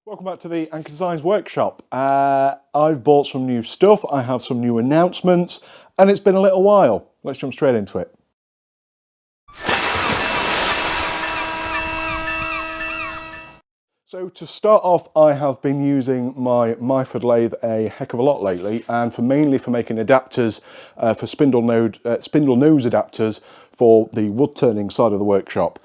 Welcome back to the Anchor Designs workshop. I've bought some new stuff, I have some new announcements, and it's been a little while. Let's jump straight into it. So to start off, I have been using my Myford lathe a heck of a lot lately, and mainly for making adapters for spindle nose adapters for the wood turning side of the workshop.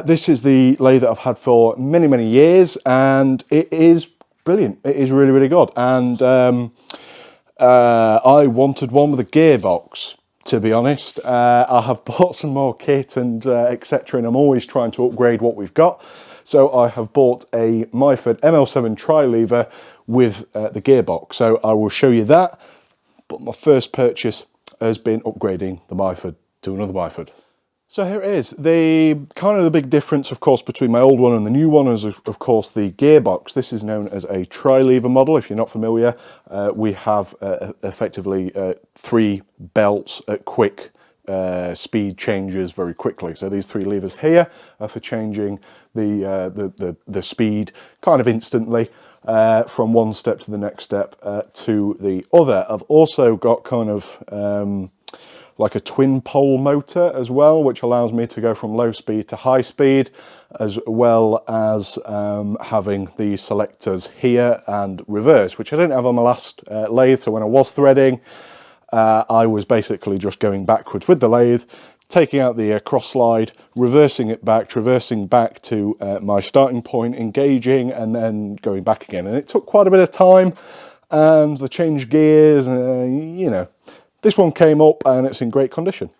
This is the lathe that I've had for many years, and it is brilliant. It is really good. And I wanted one with a gearbox, to be honest. I have bought some more kit and etc, and I'm always trying to upgrade what we've got. So I have bought a Myford Ml7 TriLever with the gearbox. So I will show you that. But my first purchase has been upgrading the Myford to another Myford. So here it is. The big difference, of course, between my old one and the new one is, of course, the gearbox. This is known as a TriLever model. If you're not familiar, we have effectively 3 belts at quick speed changes very quickly. So these 3 levers here are for changing the speed kind of instantly from one step to the next step to the other. I've also got kind of like a twin pole motor as well, which allows me to go from low speed to high speed, as well as having the selectors here and reverse, which I didn't have on my last lathe. So when I was threading, I was basically just going backwards with the lathe, taking out the cross slide, reversing it back, traversing back to my starting point, engaging, and then going back again. And it took quite a bit of time, and the change gears, you know. This one came up and it's in great condition.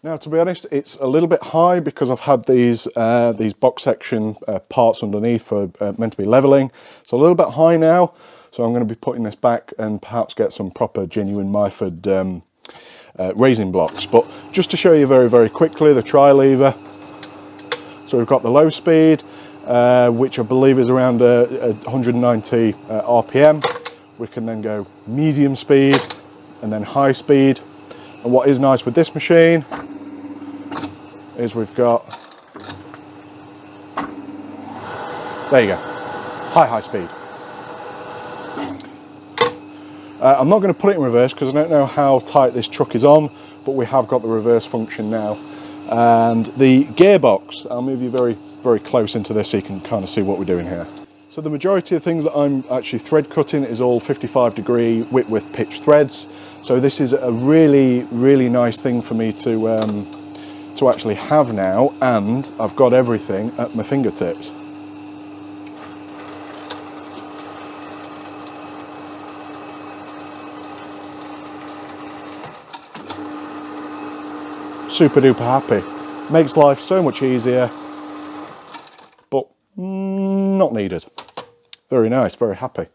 Now, to be honest, it's a little bit high because I've had these box section parts underneath for meant to be leveling. It's a little bit high now, so I'm going to be putting this back and perhaps get some proper genuine Myford raising blocks. But just to show you very quickly the TriLever. So we've got the low speed, which I believe is around 190 RPM. We can then go medium speed and then high speed. And what is nice with this machine is we've got, there you go, high speed. I'm not going to put it in reverse because I don't know how tight this truck is on, but we have got the reverse function now. And the gearbox, I'll move you very close into this so you can kind of see what we're doing here. So the majority of things that I'm actually thread cutting is all 55-degree Whitworth pitch threads. So this is a really nice thing for me to actually have now, and I've got everything at my fingertips. Super duper happy. Makes life so much easier, but not needed. Very nice, very happy.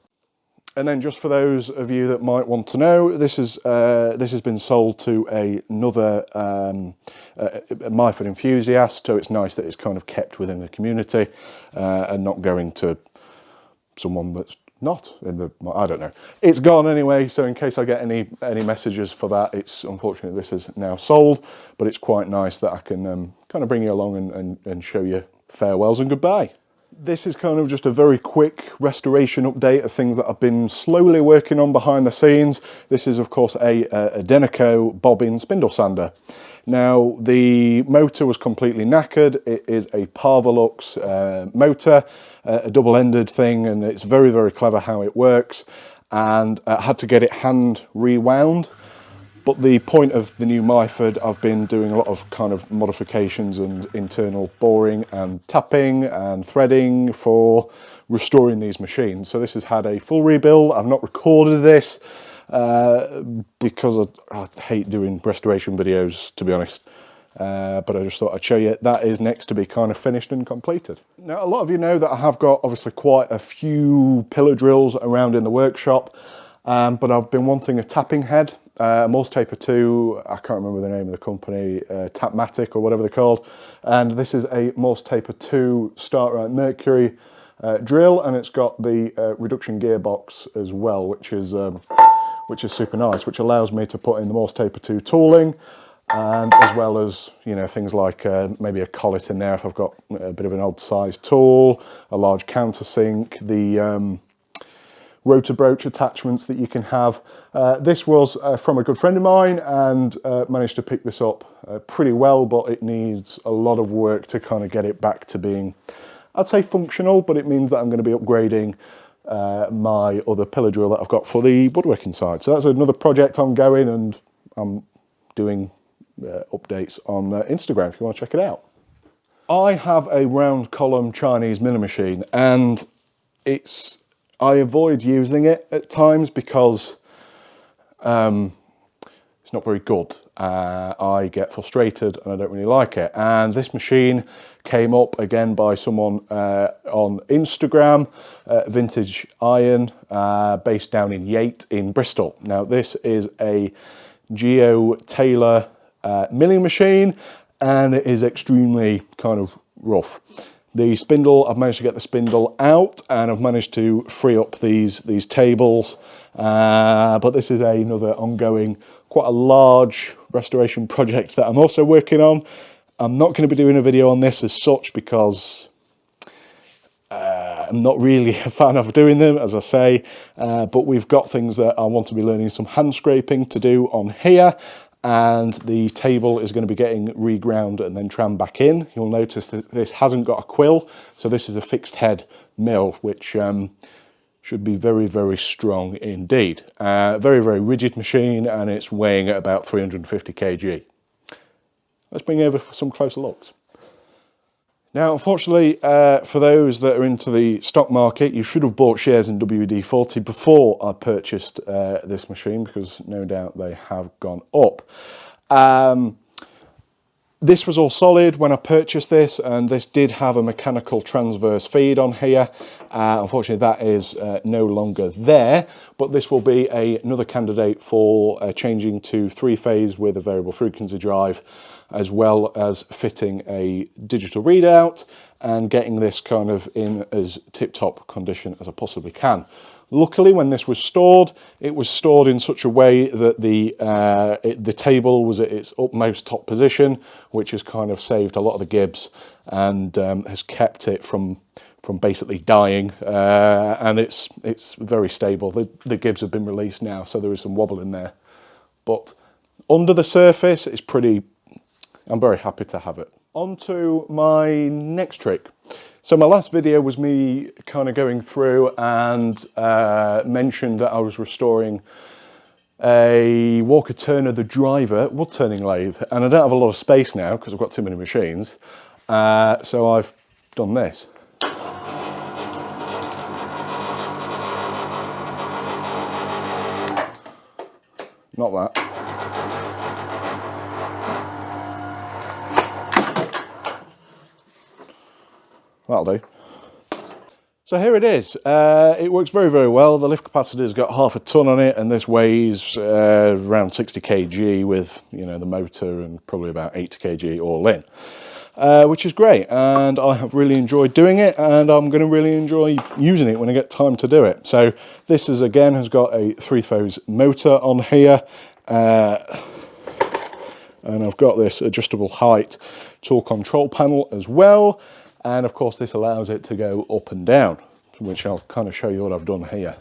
And then just for those of you that might want to know, this has been sold to another Myford enthusiast, so it's nice that it's kind of kept within the community and not going to someone that's not in the, I don't know. It's gone anyway, so in case I get any messages for that, it's unfortunately this is now sold, but it's quite nice that I can kind of bring you along and show you farewells and goodbye. This is kind of just a very quick restoration update of things that I've been slowly working on behind the scenes. This is, of course, a Denaco Bobbin spindle sander. Now, the motor was completely knackered. It is a Parvalux motor, a double-ended thing, and it's very clever how it works. And I had to get it hand rewound. But the point of the new Myford, I've been doing a lot of kind of modifications and internal boring and tapping and threading for restoring these machines. So this has had a full rebuild. I've not recorded this because I hate doing restoration videos, to be honest. But I just thought I'd show you that is next to be kind of finished and completed. Now, a lot of you know that I have got obviously quite a few pillar drills around in the workshop, but I've been wanting a tapping head. Morse Taper 2, I can't remember the name of the company, Tapmatic or whatever they're called. And this is a Morse Taper 2 Startrite Mercury drill, and it's got the reduction gearbox as well, which is super nice, which allows me to put in the Morse Taper 2 tooling, and as well as, you know, things like maybe a collet in there if I've got a bit of an odd sized tool, a large countersink, the rotor broach attachments that you can have. This was from a good friend of mine, and managed to pick this up pretty well, but it needs a lot of work to kind of get it back to being, I'd say, functional, but it means that I'm going to be upgrading my other pillar drill that I've got for the woodworking side. So that's another project ongoing, and I'm doing updates on Instagram if you want to check it out. I have a round column Chinese milling machine, and I avoid using it at times because it's not very good. I get frustrated and I don't really like it. And this machine came up again by someone on Instagram, Vintage Iron, based down in Yate in Bristol. Now this is a Geo Taylor milling machine, and it is extremely kind of rough. The spindle, I've managed to get the spindle out, and I've managed to free up these tables, but this is another ongoing, quite a large restoration project that I'm also working on. I'm not going to be doing a video on this as such because I'm not really a fan of doing them, as I say, but we've got things that I want to be learning some hand scraping to do on here, and the table is going to be getting reground and then trammed back in. You'll notice that this hasn't got a quill, so this is a fixed head mill, which should be very, very strong indeed. Very, very rigid machine, and it's weighing at about 350 kg. Let's bring over for some closer looks. Now, unfortunately, for those that are into the stock market, you should have bought shares in WD-40 before I purchased this machine, because no doubt they have gone up. This was all solid when I purchased this, and this did have a mechanical transverse feed on here. Unfortunately, that is no longer there, but this will be another candidate for changing to 3-phase with a variable frequency drive, as well as fitting a digital readout and getting this kind of in as tip-top condition as I possibly can. Luckily, when this was stored, it was stored in such a way that the table was at its utmost top position, which has kind of saved a lot of the gibs and has kept it from basically dying. And it's very stable. The gibs have been released now, so there is some wobble in there. But under the surface, it's pretty. I'm very happy to have it. On to my next trick. So my last video was me kind of going through and mentioned that I was restoring a Walker Turner, the driver, wood turning lathe, and I don't have a lot of space now because I've got too many machines. So I've done this. Not that. That'll do. So here it is. It works very, very well. The lift capacity's got half a ton on it, and this weighs around 60 kg with, you know, the motor, and probably about 80 kg all in, which is great. And I have really enjoyed doing it, and I'm going to really enjoy using it when I get time to do it. So this is, again, has got a 3-phase motor on here, and I've got this adjustable height tool control panel as well. And of course this allows it to go up and down, which I'll kind of show you what I've done here.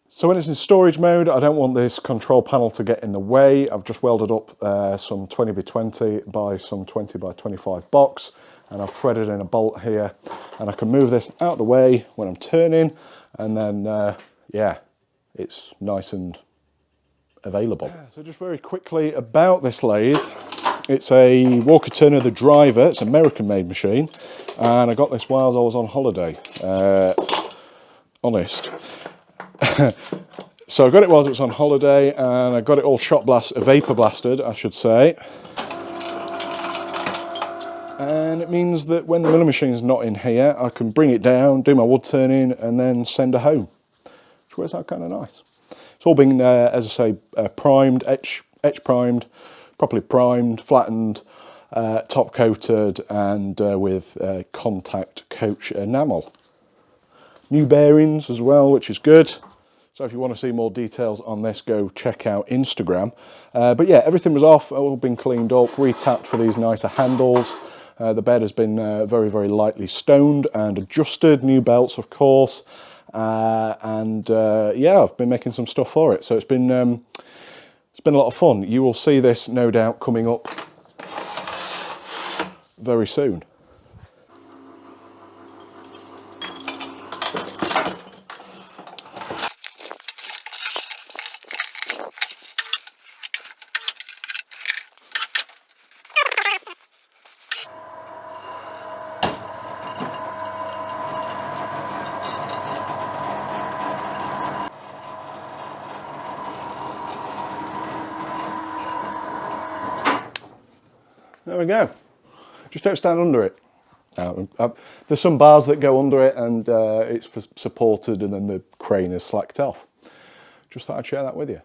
So when it's in storage mode, I don't want this control panel to get in the way. I've just welded up some 20x20 by some 20x25 box, and I've threaded in a bolt here, and I can move this out of the way when I'm turning, and then yeah, it's nice and available. So just very quickly about this lathe. It's a Walker Turner, the driver. It's an American-made machine, and I got this while I was on holiday. Honest. So I got it while I was on holiday, and I got it all vapor blasted, I should say. And it means that when the milling machine's not in here, I can bring it down, do my wood turning, and then send her home, which works out kind of nice. It's all been, as I say, primed, etch primed, properly primed, flattened, top coated, and with contact coach enamel. New bearings as well, which is good. So if you want to see more details on this, go check out Instagram. But yeah, everything was off, all been cleaned up, re-tapped for these nicer handles. The bed has been very, very lightly stoned and adjusted, new belts of course. Yeah, I've been making some stuff for it. So it's been a lot of fun. You will see this no doubt coming up very soon. There we go. Just don't stand under it. There's some bars that go under it and it's supported and then the crane is slacked off. Just thought I'd share that with you.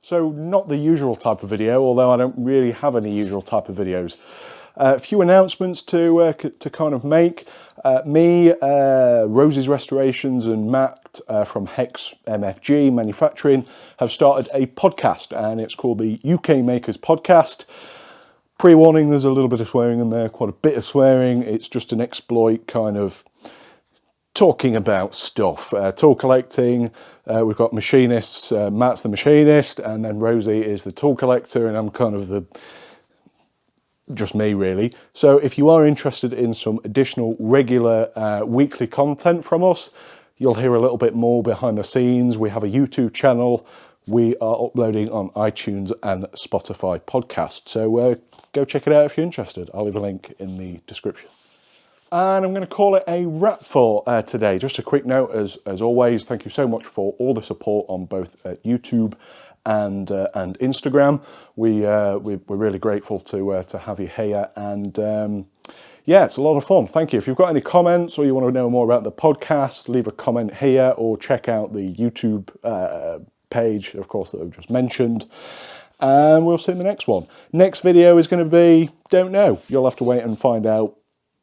So not the usual type of video, although I don't really have any usual type of videos. A few announcements to kind of make. Me, Rosie's Restorations and Matt from Hex MFG Manufacturing have started a podcast and it's called the UK Makers Podcast. Pre-warning, there's a little bit of swearing in there, quite a bit of swearing. It's just an exploit kind of talking about stuff. Tool collecting, we've got machinists, Matt's the machinist, and then Rosie is the tool collector, and I'm kind of just me really. So if you are interested in some additional regular weekly content from us, you'll hear a little bit more behind the scenes. We have a YouTube channel. We are uploading on iTunes and Spotify podcast. So go check it out if you're interested. I'll leave a link in the description. And I'm going to call it a wrap for today. Just a quick note, as always, thank you so much for all the support on both YouTube and Instagram. We're really grateful to have you here. And yeah, it's a lot of fun. Thank you. If you've got any comments or you want to know more about the podcast, leave a comment here or check out the YouTube page, of course, that I've just mentioned. And we'll see you in the next one. Next video is going to be, don't know. You'll have to wait and find out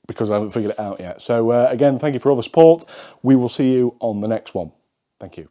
because I haven't figured it out yet. So again, thank you for all the support. We will see you on the next one. Thank you.